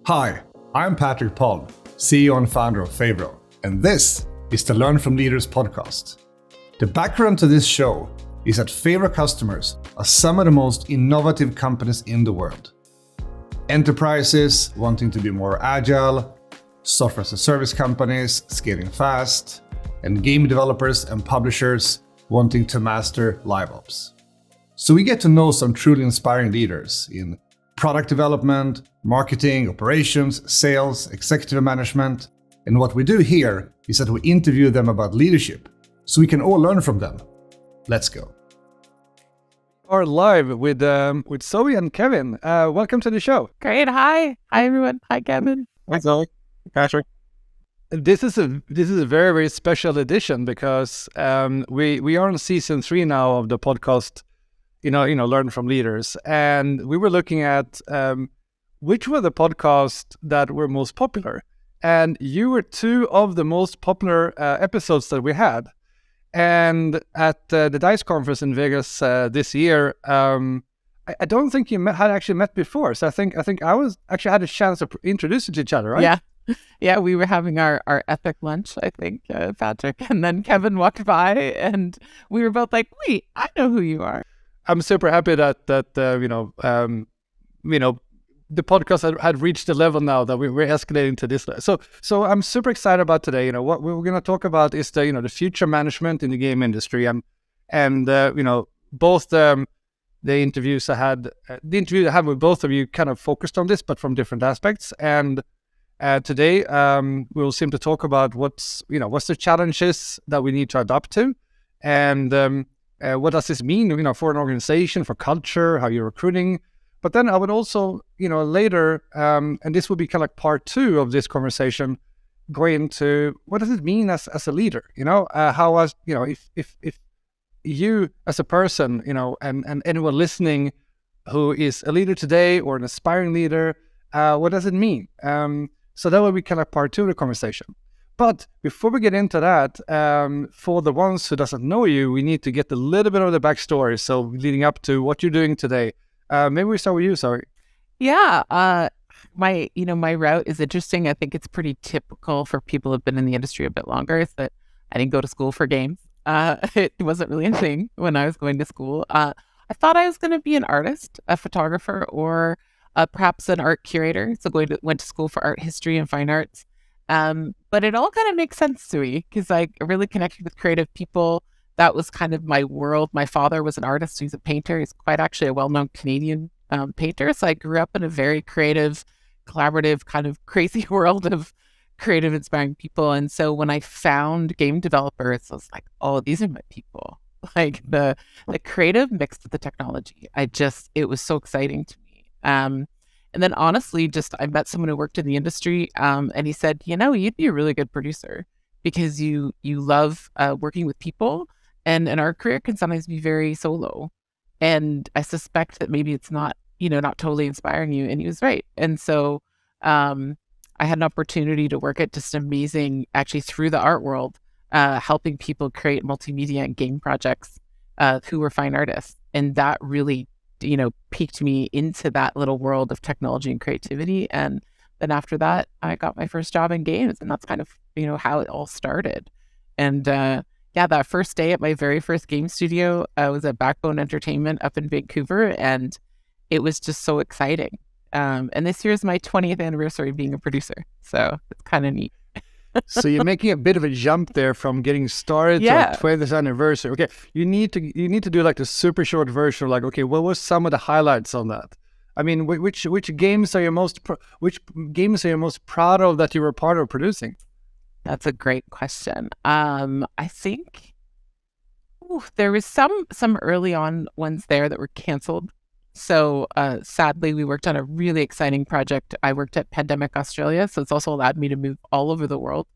Hi, I'm Patrick Paul, CEO and founder of Favro, and this is the Learn from Leaders podcast. The background to this show is that Favro customers are some of the most innovative companies in the world. Enterprises wanting to be more agile, software as a service companies scaling fast, and game developers and publishers wanting to master live ops. So we get to know some truly inspiring leaders in product development, marketing, operations, sales, executive management. And what we do here is that we interview them about leadership so we can all learn from them. Let's go. Are live with Zoë and Kevin. Welcome to the show. Great. Hi everyone. Hi Kevin. Hi Zoë. Patrick. This is a very, very special edition because we are on season 3 now of the podcast. Learn from leaders, and we were looking at which were the podcasts that were most popular, and you were 2 of the most popular episodes that we had. And at the DICE conference in Vegas this year, I don't think you had actually met before. So I think I was actually had a chance to introduce you to each other, right? Yeah. We were having our epic lunch, I think, Patrick, and then Kevin walked by, and we were both like, "Wait, I know who you are." I'm super happy that the podcast had reached the level now that we're escalating to this. So I'm super excited about today. What we're going to talk about is the future management in the game industry, and both the interviews I had with both of you kind of focused on this, but from different aspects. And today we'll seem to talk about what's the challenges that we need to adapt to, and what does this mean, for an organization, for culture, how you're recruiting. But then I would also, later, and this will be kind of like part 2 of this conversation, go into what does it mean as a leader, how as, if you as a person, and anyone listening who is a leader today or an aspiring leader, what does it mean? So that will be kind of part 2 of the conversation. But before we get into that, for the ones who doesn't know you, we need to get a little bit of the backstory. So leading up to what you're doing today, maybe we start with you, Zoë. Yeah. My route is interesting. I think it's pretty typical for people who've been in the industry a bit longer. Is that I didn't go to school for games. It wasn't really a thing when I was going to school. I thought I was going to be an artist, a photographer, or perhaps an art curator. So went to school for art history and fine arts. But it all kind of makes sense to me because I really connected with creative people. That was kind of my world. My father was an artist. He's a painter. He's quite actually a well-known Canadian painter. So I grew up in a very creative, collaborative, kind of crazy world of creative, inspiring people. And so when I found game developers, I was like, oh, these are my people. Like the creative mixed with the technology. It was so exciting to me. And then honestly, I met someone who worked in the industry, and he said, you'd be a really good producer because you love working with people, and our career can sometimes be very solo. And I suspect that maybe it's not totally inspiring you. And he was right. And so I had an opportunity to work at just amazing, actually through the art world, helping people create multimedia and game projects who were fine artists. And that really piqued me into that little world of technology and creativity. And then after that, I got my first job in games, and that's kind of, how it all started. And that first day at my very first game studio, I was at Backbone Entertainment up in Vancouver, and it was just so exciting. And this year is my 20th anniversary of being a producer. So it's kind of neat. So you're making a bit of a jump there from getting started to 20th anniversary. Okay, you need to do like the super short version. Like, okay, what was some of the highlights on that? I mean, which games are you most proud of that you were part of producing? That's a great question. I think there was some early on ones there that were canceled. So sadly, we worked on a really exciting project. I worked at Pandemic Australia, so it's also allowed me to move all over the world.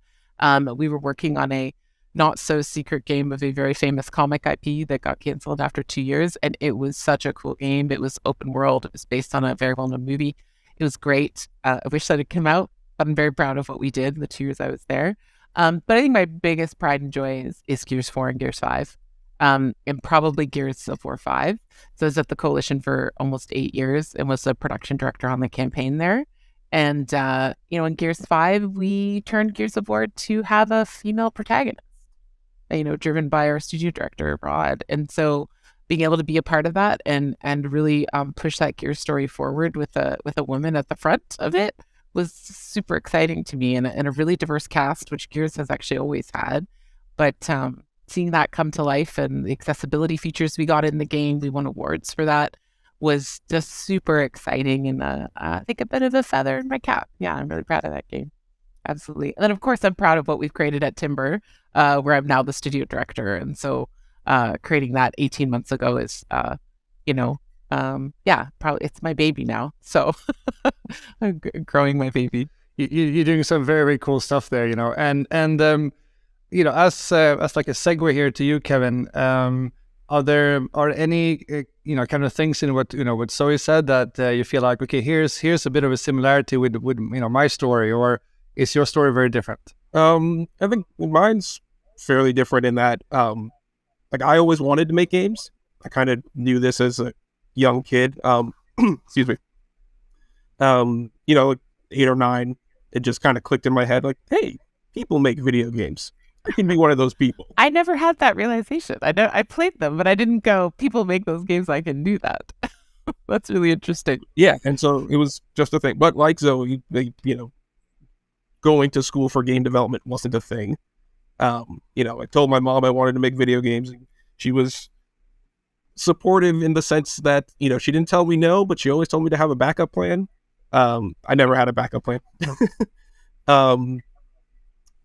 We were working on a not-so-secret game of a very famous comic IP that got canceled after 2 years, and it was such a cool game. It was open world. It was based on a very well-known movie. It was great. I wish that had come out, but I'm very proud of what we did in the 2 years I was there. But I think my biggest pride and joy is Gears 4 and Gears 5. And probably Gears of War 5. So I was at the Coalition for almost 8 years and was the production director on the campaign there. And, in Gears 5, we turned Gears of War to have a female protagonist, driven by our studio director, Rod. And so being able to be a part of that and really push that Gears story forward with a woman at the front of it was super exciting to me, and a really diverse cast, which Gears has actually always had. But seeing that come to life and the accessibility features we got in the game, we won awards for that, was just super exciting, and I think a bit of a feather in my cap. Yeah, I'm really proud of that game. Absolutely. And then, of course, I'm proud of what we've created at Timbre, where I'm now the studio director. And so creating that 18 months ago is, probably it's my baby now. So I'm growing my baby. You're doing some very, very cool stuff there, and as like a segue here to you, Kevin, are any kind of things in what what Zoe said that you feel like, okay, here's a bit of a similarity with my story, or is your story very different? I think mine's fairly different in that like I always wanted to make games. I kind of knew this as a young kid. Excuse me. 8 or 9, it just kind of clicked in my head like, hey, people make video games. I can be one of those people. I never had that realization. I played them, but I didn't go, people make those games, I can do that. That's really interesting. Yeah, and so it was just a thing. But like Zoe, going to school for game development wasn't a thing. I told my mom I wanted to make video games, and she was supportive in the sense that, she didn't tell me no, but she always told me to have a backup plan. I never had a backup plan.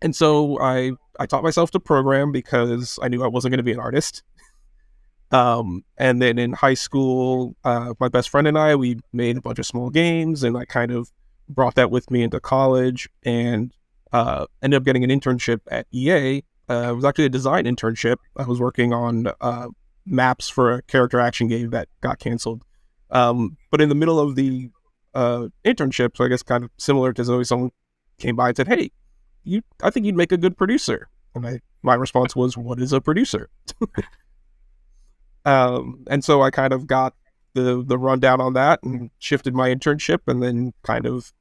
And so I taught myself to program because I knew I wasn't going to be an artist. And then in high school, my best friend and I, we made a bunch of small games, and I kind of brought that with me into college, and ended up getting an internship at EA. It was actually a design internship. I was working on maps for a character action game that got canceled. But in the middle of the internship, so I guess kind of similar to Zoe, someone came by and said, hey, I think you'd make a good producer. And my response was, what is a producer? And so I kind of got the rundown on that and shifted my internship, and then kind of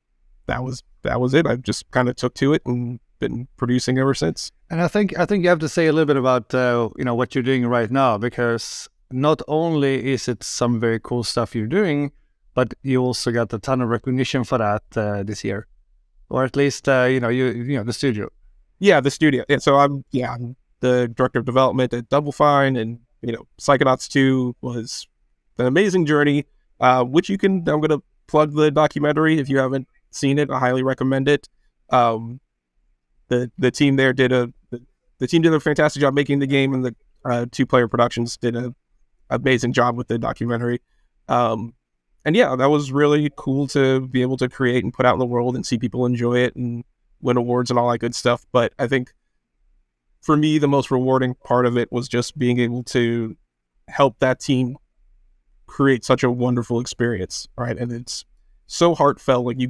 that was it. I just kind of took to it and been producing ever since. And I think you have to say a little bit about what you're doing right now, because not only is it some very cool stuff you're doing, but you also got a ton of recognition for that this year, or at least the studio. Yeah, the studio. Yeah, so I'm the director of development at Double Fine, and Psychonauts 2 was an amazing journey, which I'm going to plug the documentary. If you haven't seen it, I highly recommend it. The team there did a fantastic job making the game, and the 2-player productions did an amazing job with the documentary. And yeah, that was really cool to be able to create and put out in the world and see people enjoy it and win awards and all that good stuff. But I think for me, the most rewarding part of it was just being able to help that team create such a wonderful experience, right? And it's so heartfelt. Like you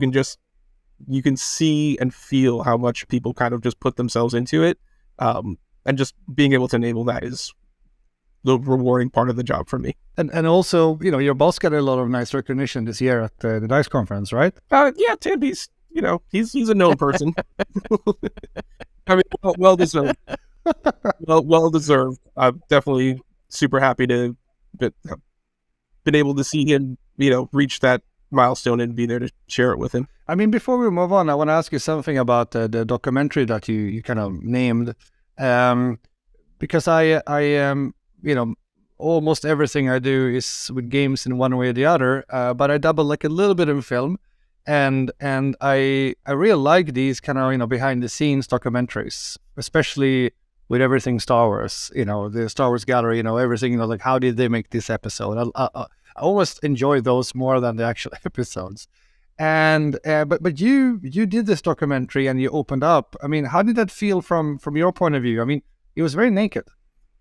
can see and feel how much people kind of just put themselves into it. And just being able to enable that is the rewarding part of the job for me. And also, your boss got a lot of nice recognition this year at the DICE conference, right? Yeah, Tim, he's a known person. I mean, well deserved. well deserved. I'm definitely super happy to been able to see him, reach that milestone and be there to share it with him. I mean, before we move on, I want to ask you something about the documentary that you kind of named, because I almost everything I do is with games in one way or the other, but I dabble like a little bit in film, and I really like these kind of behind the scenes documentaries, especially with everything Star Wars, the Star Wars gallery, everything, like how did they make this episode? I always enjoy those more than the actual episodes. And but you did this documentary and you opened up. I mean, how did that feel from your point of view? I mean, it was very naked.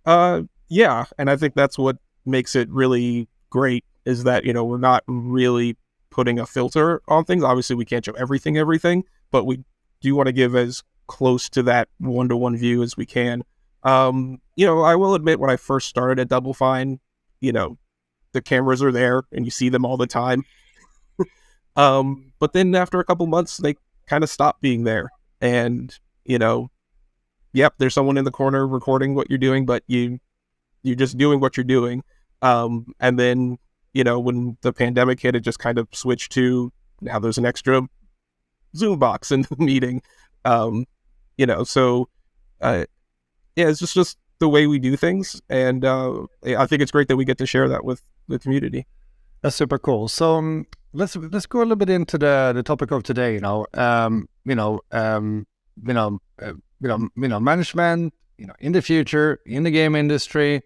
Yeah, and I think that's what makes it really great, is that we're not really putting a filter on things. Obviously, we can't show everything, but we do want to give as close to that one-to-one view as we can. I will admit, when I first started at Double Fine, the cameras are there and you see them all the time. But then after a couple months, they kind of stopped being there. And, yep, there's someone in the corner recording what you're doing, but you're just doing what you're doing. And then, when the pandemic hit, it just kind of switched to now there's an extra Zoom box in the meeting. So it's just the way we do things. And I think it's great that we get to share that with the community. That's super cool. So let's go a little bit into the topic of today. Management. In the future, in the game industry.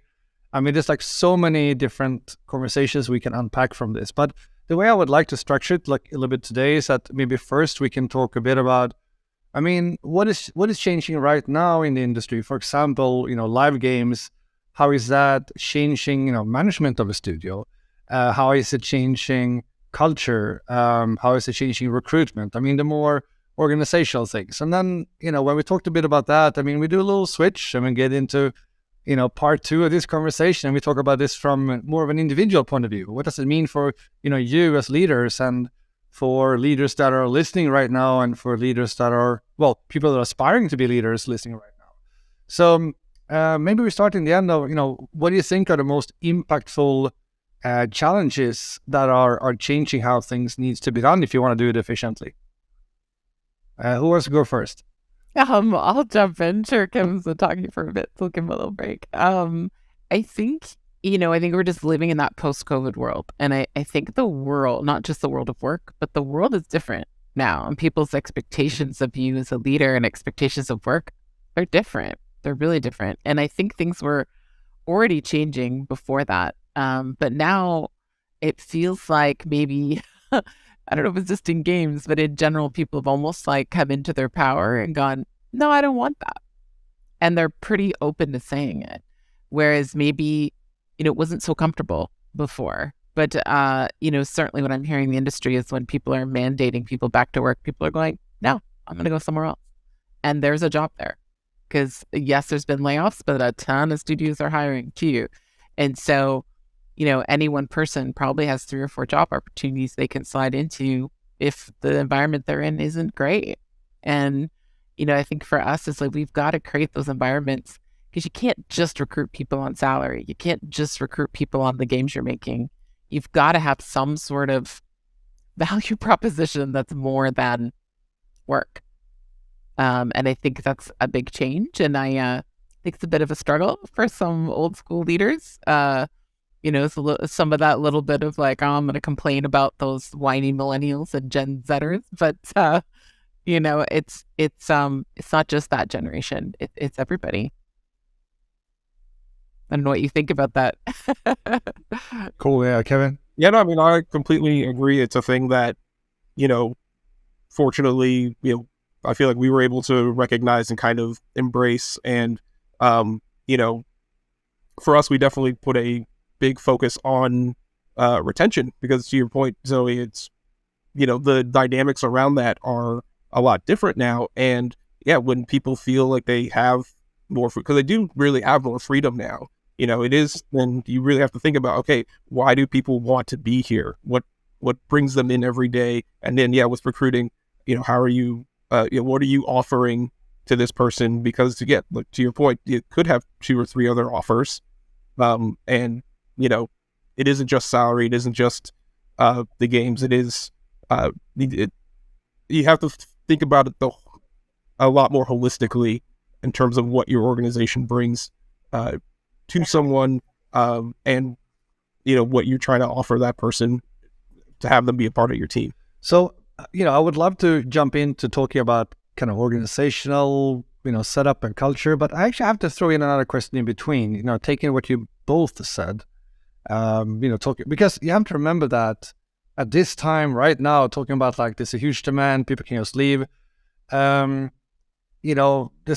I mean, there's like so many different conversations we can unpack from this. But the way I would like to structure it, like a little bit today, is that maybe first we can talk a bit about, what is changing right now in the industry? For example, live games. How is that changing, management of a studio? How is it changing culture? How is it changing recruitment? The more organizational things. And then, when we talked a bit about that, we do a little switch and we get into, part two of this conversation. And we talk about this from more of an individual point of view. What does it mean for, you as leaders, and for leaders that are listening right now, and for leaders that are, people that are aspiring to be leaders listening right now. So maybe we start in the end of, what do you think are the most impactful challenges that are changing how things needs to be done if you want to do it efficiently? Who wants to go first? I'll jump in. Sure, Kevin's been talking for a bit, so we'll give him a little break. I think we're just living in that post-COVID world. And I think the world, not just the world of work, but the world is different now. And people's expectations of you as a leader and expectations of work, they're different. They're really different. And I think things were already changing before that. But now it feels like maybe, I don't know if it's just in games, but in general, people have almost like come into their power and gone, no, I don't want that. And they're pretty open to saying it. Whereas maybe, it wasn't so comfortable before. But, certainly what I'm hearing in the industry is when people are mandating people back to work, people are going, no, I'm going to go somewhere else. And there's a job there. Because yes, there's been layoffs, but a ton of studios are hiring too. And so, any one person probably has 3 or 4 job opportunities they can slide into if the environment they're in isn't great. And, I think for us, it's like we've got to create those environments, because you can't just recruit people on salary. You can't just recruit people on the games you're making. You've got to have some sort of value proposition that's more than work. And I think that's a big change. And I think it's a bit of a struggle for some old school leaders. Some of that little bit of like, I'm going to complain about those whiny millennials and Gen Zers, but it's not just that generation. It's everybody. I don't know what you think about that. Cool, yeah, Kevin. Yeah, no, I completely agree. It's a thing that, fortunately, I feel like we were able to recognize and kind of embrace. And, for us, we definitely put a big focus on retention, because to your point, Zoe, it's, the dynamics around that are a lot different now. And yeah, when people feel like they have more, because they do really have more freedom now, it is, then you really have to think about, okay, why do people want to be here? What brings them in every day? And then, with recruiting, how are you, what are you offering to this person? Because to your point, you could have 2 or 3 other offers. And, it isn't just salary. It isn't just the games. It is, you have to think about it a lot more holistically in terms of what your organization brings to someone, and, what you're trying to offer that person to have them be a part of your team. So, I would love to jump into talking about kind of organizational, setup and culture, but I actually have to throw in another question in between, taking what you both said, because you have to remember that at this time right now, talking about like there's a huge demand, people can just leave. There's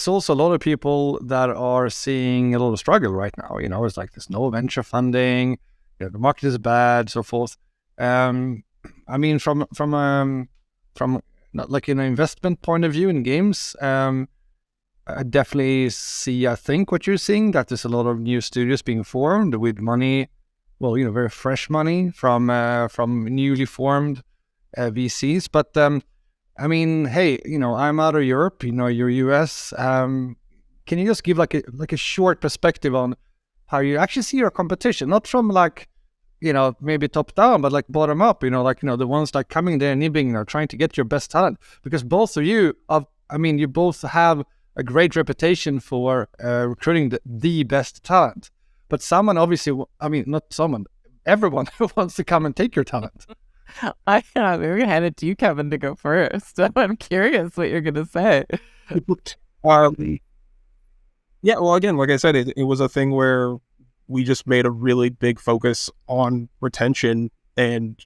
also a lot of people that are seeing a lot of struggle right now. It's like there's no venture funding, the market is bad, so forth. From not like an investment point of view in games, I definitely see, I think what you're seeing, that there's a lot of new studios being formed with money, very fresh money from newly formed VCs. But I mean, hey, I'm out of Europe. You're US. Can you just give like a short perspective on how you actually see your competition, not from maybe top down, but like bottom up, the ones like coming there, nibbing, trying to get your best talent, because both of you you both have a great reputation for recruiting the best talent, but someone obviously, not someone, everyone wants to come and take your talent. We're gonna hand it to you, Kevin, to go first. I'm curious what you're gonna say. Yeah, well, again, like I said, it was a thing where we just made a really big focus on retention and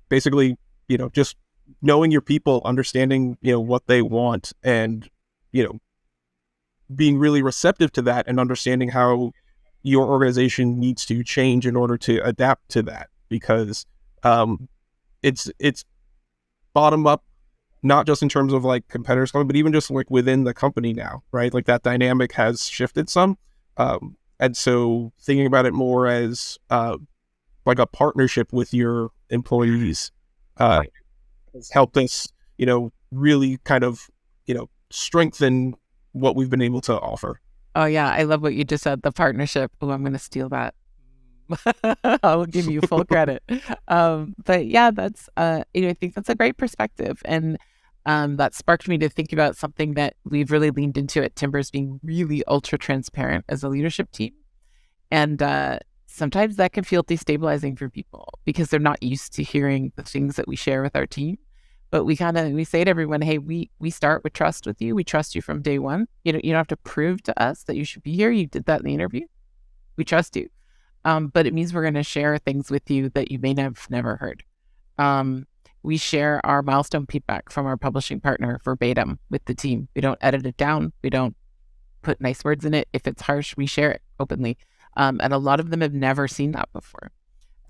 basically, just knowing your people, understanding, what they want, and, being really receptive to that and understanding how your organization needs to change in order to adapt to that, because it's bottom up, not just in terms of like competitors coming, but even just like within the company now, right? Like that dynamic has shifted some. And so thinking about it more as like a partnership with your employees has helped us, really kind of, strengthen what we've been able to offer. Oh yeah, I love what you just said, the partnership. Oh, I'm going to steal that. I'll give you full credit. But yeah, that's I think that's a great perspective, and that sparked me to think about something that we've really leaned into at Timbre's, being really ultra transparent as a leadership team. And sometimes that can feel destabilizing for people because they're not used to hearing the things that we share with our team. But we say to everyone, hey, we start with trust with you. We trust you from day one. You don't have to prove to us that you should be here. You did that in the interview. We trust you. But it means we're going to share things with you that you may have never heard. We share our milestone feedback from our publishing partner verbatim with the team. We don't edit it down. We don't put nice words in it. If it's harsh, we share it openly. And a lot of them have never seen that before.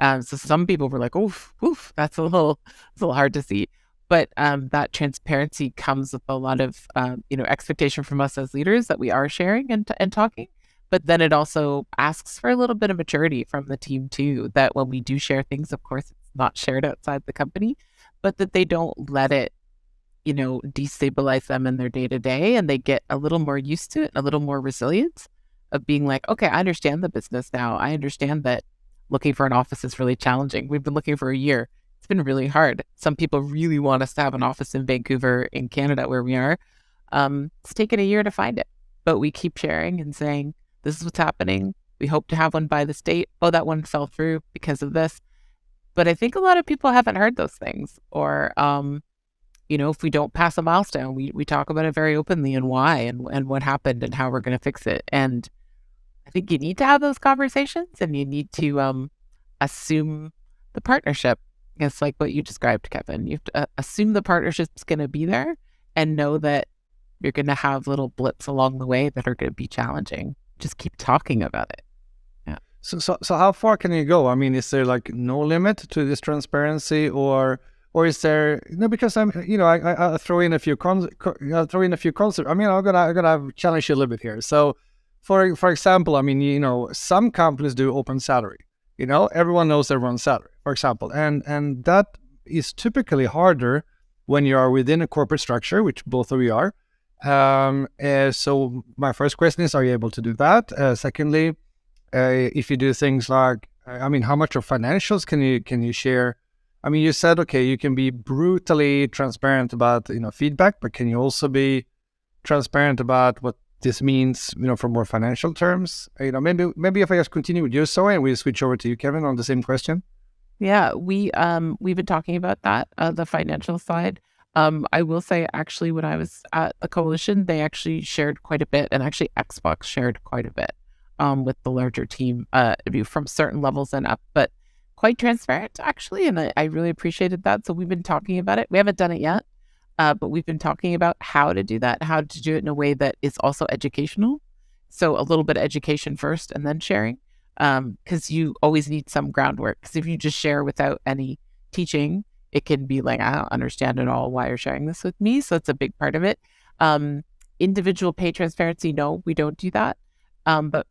So some people were like, oof, that's a little hard to see. But that transparency comes with a lot of, expectation from us as leaders that we are sharing and talking. But then it also asks for a little bit of maturity from the team too, that when we do share things, of course, it's not shared outside the company, but that they don't let it, destabilize them in their day-to-day, and they get a little more used to it and a little more resilient of being like, okay, I understand the business now. I understand that looking for an office is really challenging. We've been looking for a year. It's been really hard. Some people really want us to have an office in Vancouver, in Canada, where we are. It's taken a year to find it, but we keep sharing and saying, this is what's happening. We hope to have one by this date. Oh, that one fell through because of this. But I think a lot of people haven't heard those things. Or, if we don't pass a milestone, we talk about it very openly and why and what happened and how we're going to fix it. And I think you need to have those conversations, and you need to assume the partnership. It's like what you described, Kevin. You have to assume the partnership's going to be there and know that you're going to have little blips along the way that are going to be challenging. Just keep talking about it. Yeah. So how far can you go? I mean, is there like no limit to this transparency, or is there because I throw in a few concepts. I mean, I'm gonna challenge you a little bit here. So, for example, some companies do open salary. Everyone knows everyone's salary, for example, and that is typically harder when you are within a corporate structure, which both of you are. So my first question is, are you able to do that? Secondly, if you do things like, how much of financials can you share? You said, okay, you can be brutally transparent about, feedback, but can you also be transparent about what this means, for more financial terms? Maybe if I just continue with you, Zoë, and we switch over to you, Kevin, on the same question. Yeah, we've been talking about that, the financial side. I will say, actually, when I was at the coalition, they actually shared quite a bit, and actually Xbox shared quite a bit with the larger team from certain levels and up, but quite transparent, actually, and I really appreciated that. So we've been talking about it. We haven't done it yet, but we've been talking about how to do that, how to do it in a way that is also educational. So a little bit of education first and then sharing, because you always need some groundwork. Because if you just share without any teaching, it can be like, I don't understand at all why you're sharing this with me. So it's a big part of it. Individual pay transparency, no, we don't do that. But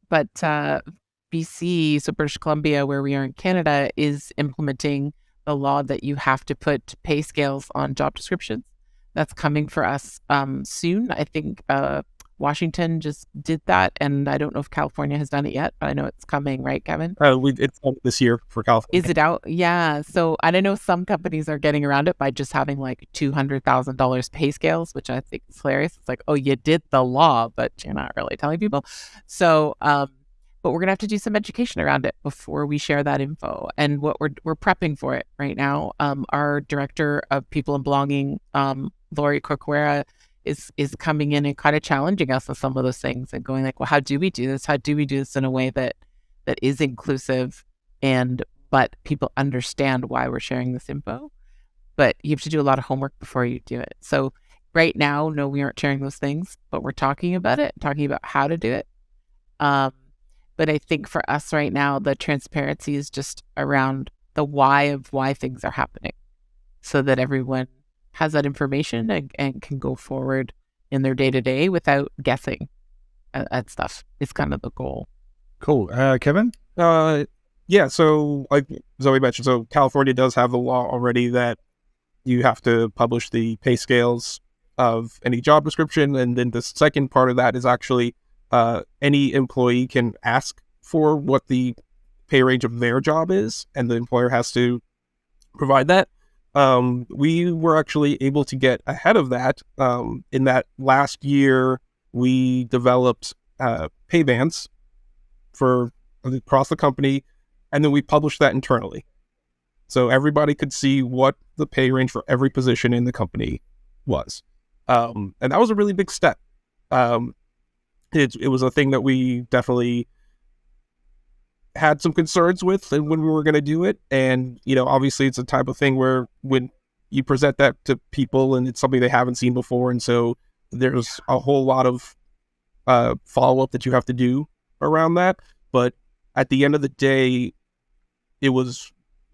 BC, so British Columbia, where we are in Canada, is implementing the law that you have to put pay scales on job descriptions. That's coming for us soon. I think Washington just did that, and I don't know if California has done it yet, but I know it's coming, right, Kevin? It's out this year for California. Is it out? Yeah. So I don't know, some companies are getting around it by just having like $200,000 pay scales, which I think is hilarious. It's like, oh, you did the law, but you're not really telling people. So, but we're gonna have to do some education around it before we share that info. And what we're prepping for it right now. Our director of people and belonging, Zoë Curnoe, is coming in and kind of challenging us on some of those things and going like, well, how do we do this? How do we do this in a way that is inclusive but people understand why we're sharing this info? But you have to do a lot of homework before you do it. So right now, no, we aren't sharing those things, but we're talking about it, talking about how to do it. But I think for us right now, the transparency is just around the why of why things are happening, so that everyone has that information and can go forward in their day-to-day without guessing at stuff. It's kind of the goal. Cool. Kevin? Yeah, so like Zoe mentioned, so California does have the law already that you have to publish the pay scales of any job description. And then the second part of that is actually any employee can ask for what the pay range of their job is, and the employer has to provide that. We were actually able to get ahead of that. In that last year, we developed pay bands for across the company, and then we published that internally. So everybody could see what the pay range for every position in the company was. And that was a really big step. It was a thing that we definitely had some concerns with when we were going to do it. And, obviously it's a type of thing where when you present that to people and it's something they haven't seen before. And so there's a whole lot of follow-up that you have to do around that. But at the end of the day, it was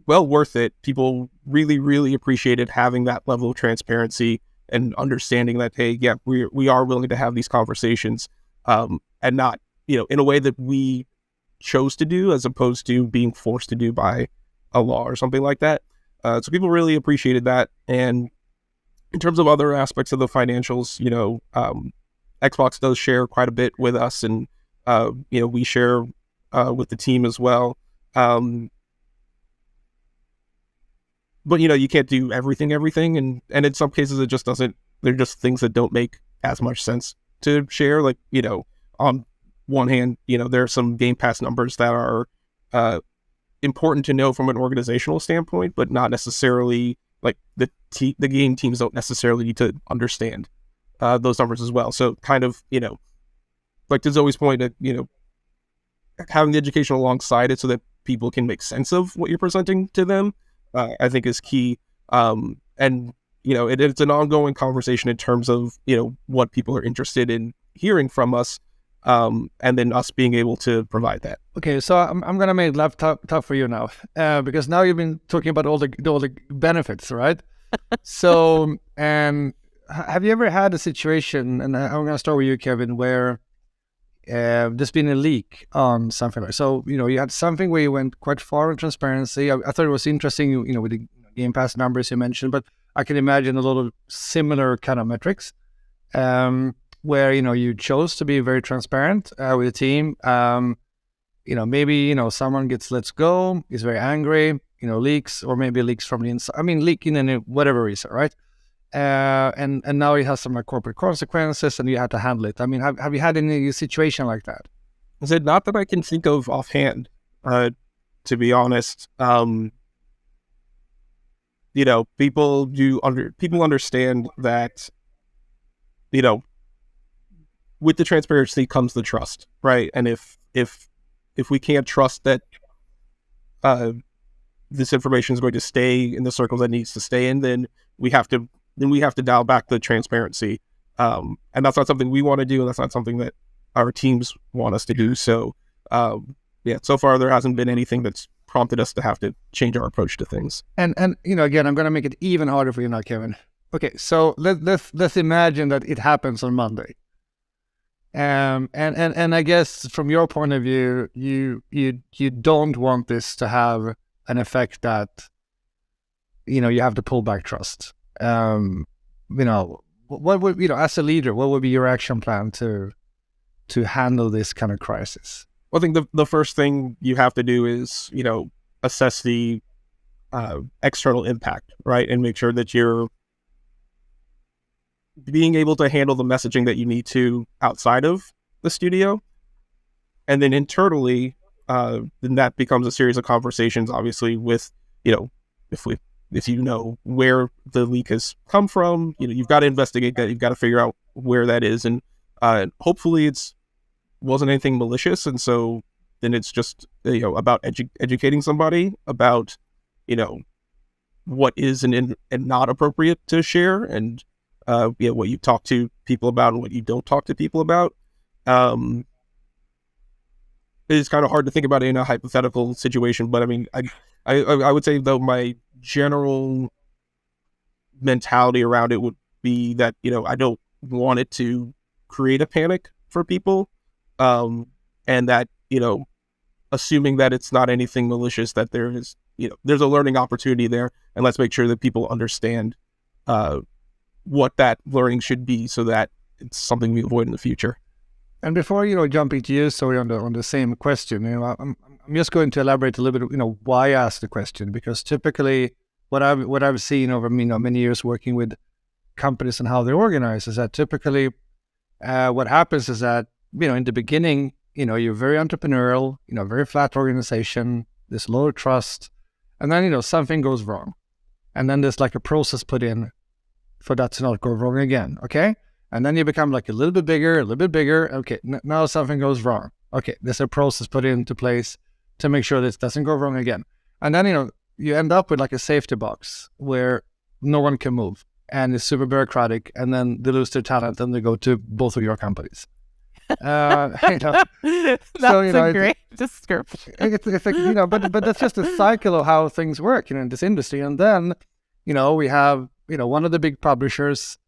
well worth it. People really, really appreciated having that level of transparency and understanding that, hey, yeah, we are willing to have these conversations, and not, in a way that we chose to do as opposed to being forced to do by a law or something like that. So people really appreciated that. And in terms of other aspects of the financials, Xbox does share quite a bit with us, and we share with the team as well. But you can't do everything, and in some cases it just doesn't. They're just things that don't make as much sense to share. Like, on one hand, there are some Game Pass numbers that are important to know from an organizational standpoint, but not necessarily like the game teams don't necessarily need to understand those numbers as well. So kind of, like to Zoe's point, having the education alongside it so that people can make sense of what you're presenting to them, I think is key. And it's an ongoing conversation in terms of, what people are interested in hearing from us, and then us being able to provide that. Okay, so I'm going to make life tough for you now, because now you've been talking about all the benefits, right? So, have you ever had a situation, and I'm going to start with you, Kevin, where there's been a leak on something like, so, you had something where you went quite far in transparency. I thought it was interesting, with the Game Pass numbers you mentioned, but I can imagine a lot of similar kind of metrics, where, you chose to be very transparent with the team. Maybe, someone gets let go, is very angry, leaks, or maybe leaks from the inside. I mean, leaking in whatever reason, right? And now it has some corporate consequences, and you have to handle it. I mean, have you had any situation like that? Is it not that I can think of offhand, to be honest? People understand that, with the transparency comes the trust, right? And if we can't trust that this information is going to stay in the circles that it needs to stay in, then we have to dial back the transparency. And that's not something we want to do, and that's not something that our teams want us to do. So, so far there hasn't been anything that's prompted us to have to change our approach to things. And again, I'm going to make it even harder for you now, Kevin. Okay, so let's imagine that it happens on Monday. And I guess from your point of view, you don't want this to have an effect that you have to pull back trust. What would, as a leader, what would be your action plan to handle this kind of crisis? Well, I think the first thing you have to do is, assess the external impact, right? And make sure that you're being able to handle the messaging that you need to outside of the studio. And then internally, then that becomes a series of conversations, obviously, with, if you know where the leak has come from, you've got to investigate that. You've got to figure out where that is. And hopefully wasn't anything malicious. And so then it's just, about educating somebody about, what is and not appropriate to share, and what you talk to people about and what you don't talk to people about. It's kind of hard to think about it in a hypothetical situation, but I mean, I would say, though, my general mentality around it would be that, I don't want it to create a panic for people, and that, assuming that it's not anything malicious, that there is, there's a learning opportunity there, and let's make sure that people understand what that learning should be, so that it's something we avoid in the future. And before jumping to you, sorry, on the same question, I'm just going to elaborate a little bit, why I asked the question, because typically what I've seen over many years working with companies and how they're organized is that typically what happens is that in the beginning, you're very entrepreneurial, very flat organization, there's a lot of trust, and then something goes wrong, and then there's like a process put in for that to not go wrong again. Okay. And then you become like a little bit bigger. Okay, now something goes wrong. Okay, there's a process put into place to make sure this doesn't go wrong again. And then, you end up with like a safety box where no one can move, and it's super bureaucratic, and then they lose their talent and they go to both of your companies. That's a great description. It's like, but that's just a cycle of how things work, in this industry. And then, we have, one of the big publishers,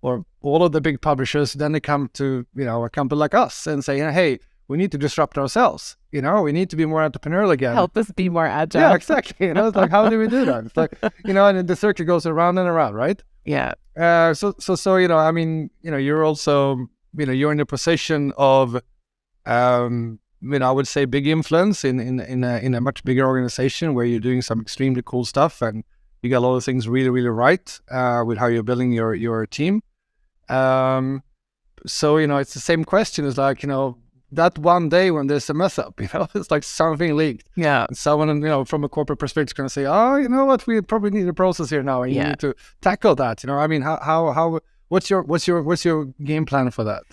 or all of the big publishers, then they come to, a company like us and say, hey, we need to disrupt ourselves. We need to be more entrepreneurial again. Help us be more agile. Yeah, exactly. It's like, how do we do that? It's like, and the circuit goes around and around, right? Yeah. So, I mean, you're also, you're in a position of, I would say big influence in a much bigger organization where you're doing some extremely cool stuff, and you got a lot of things really, really right with how you're building your team. So, it's the same question. It's like, that one day when there's a mess up, it's like something leaked. Yeah. And someone, from a corporate perspective is going to say, oh, you know what, we probably need a process here now. And you need to tackle that. I mean, how what's your game plan for that?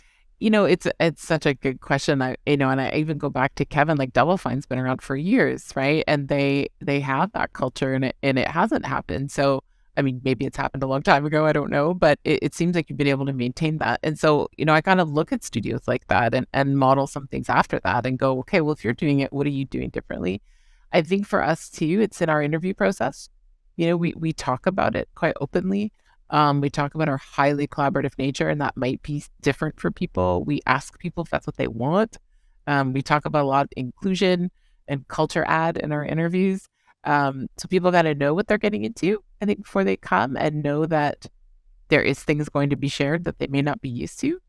It's such a good question. And I even go back to Kevin, like Double Fine's been around for years, right? And they have that culture, and it hasn't happened. So, I mean, maybe it's happened a long time ago, I don't know, but it seems like you've been able to maintain that. And so, I kind of look at studios like that and model some things after that and go, okay, well, if you're doing it, what are you doing differently? I think for us too, it's in our interview process. We talk about it quite openly. We talk about our highly collaborative nature, and that might be different for people. We ask people if that's what they want. We talk about a lot of inclusion and culture add in our interviews. So people got to know what they're getting into, I think, before they come, and know that there is things going to be shared that they may not be used to.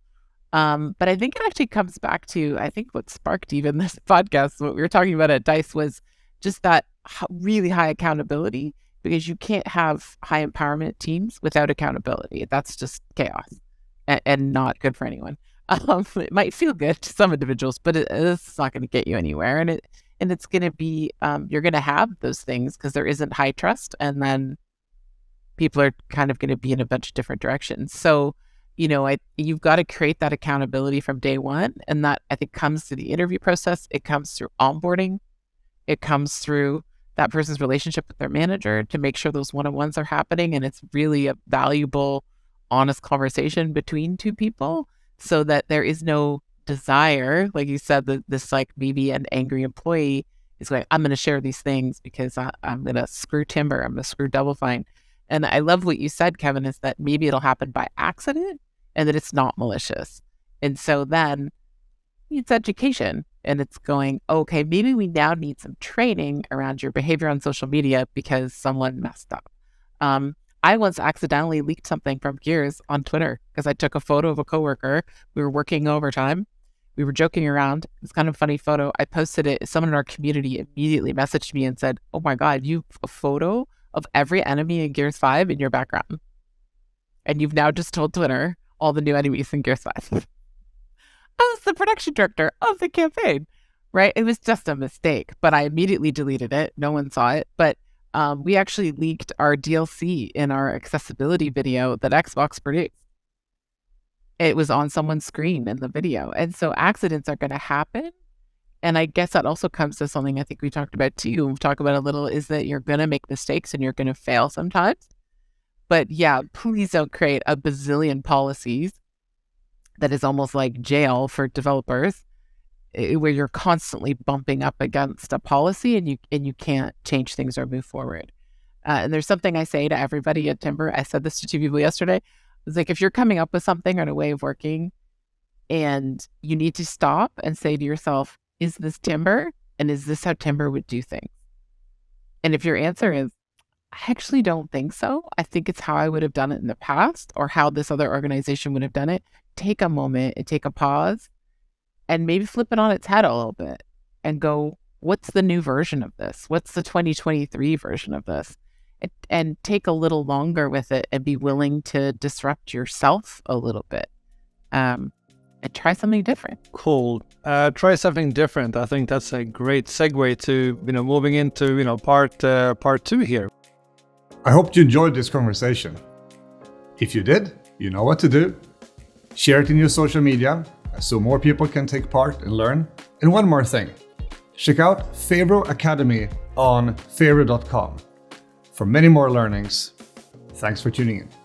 But I think it actually comes back to, I think what sparked even this podcast, what we were talking about at DICE, was just that really high accountability, because you can't have high empowerment teams without accountability. That's just chaos and not good for anyone. It might feel good to some individuals, but it's not going to get you anywhere. And it's going to be, you're going to have those things because there isn't high trust, and then people are kind of going to be in a bunch of different directions. So, you've got to create that accountability from day one. And that, I think, comes through the interview process. It comes through onboarding. It comes through that person's relationship with their manager to make sure those one-on-ones are happening. And it's really a valuable, honest conversation between two people, so that there is no desire, like you said, that this like maybe an angry employee is going, I'm going to share these things because I'm going to screw Timbre, I'm going to screw Double Fine. And I love what you said, Kevin, is that maybe it'll happen by accident and that it's not malicious. And so then it's education, and it's going, okay, maybe we now need some training around your behavior on social media because someone messed up. I once accidentally leaked something from Gears on Twitter because I took a photo of a coworker. We were working overtime. We were joking around. It's kind of a funny photo. I posted it. Someone in our community immediately messaged me and said, "Oh my God, you have a photo of every enemy in Gears 5 in your background. And you've now just told Twitter all the new enemies in Gears 5. I was the production director of the campaign, right? It was just a mistake, but I immediately deleted it. No one saw it. But we actually leaked our DLC in our accessibility video that Xbox produced. It was on someone's screen in the video. And so accidents are going to happen. And I guess that also comes to something I think we talked about too. We've talked about a little is that you're going to make mistakes and you're going to fail sometimes. But yeah, please don't create a bazillion policies that is almost like jail for developers, where you're constantly bumping up against a policy and you can't change things or move forward. And there's something I say to everybody at Timbre. I said this to two people yesterday. It's like, if you're coming up with something or a way of working and you need to stop and say to yourself, is this Timbre? And is this how Timbre would do things? And if your answer is, I actually don't think so, I think it's how I would have done it in the past or how this other organization would have done it, take a moment and take a pause and maybe flip it on its head a little bit and go, what's the new version of this? What's the 2023 version of this? And take a little longer with it and be willing to disrupt yourself a little bit and try something different. Cool. Try something different. I think that's a great segue to, moving into, part two here. I hope you enjoyed this conversation. If you did, you know what to do. Share it in your social media so more people can take part and learn. And one more thing, check out Favro Academy on favro.com for many more learnings. Thanks for tuning in.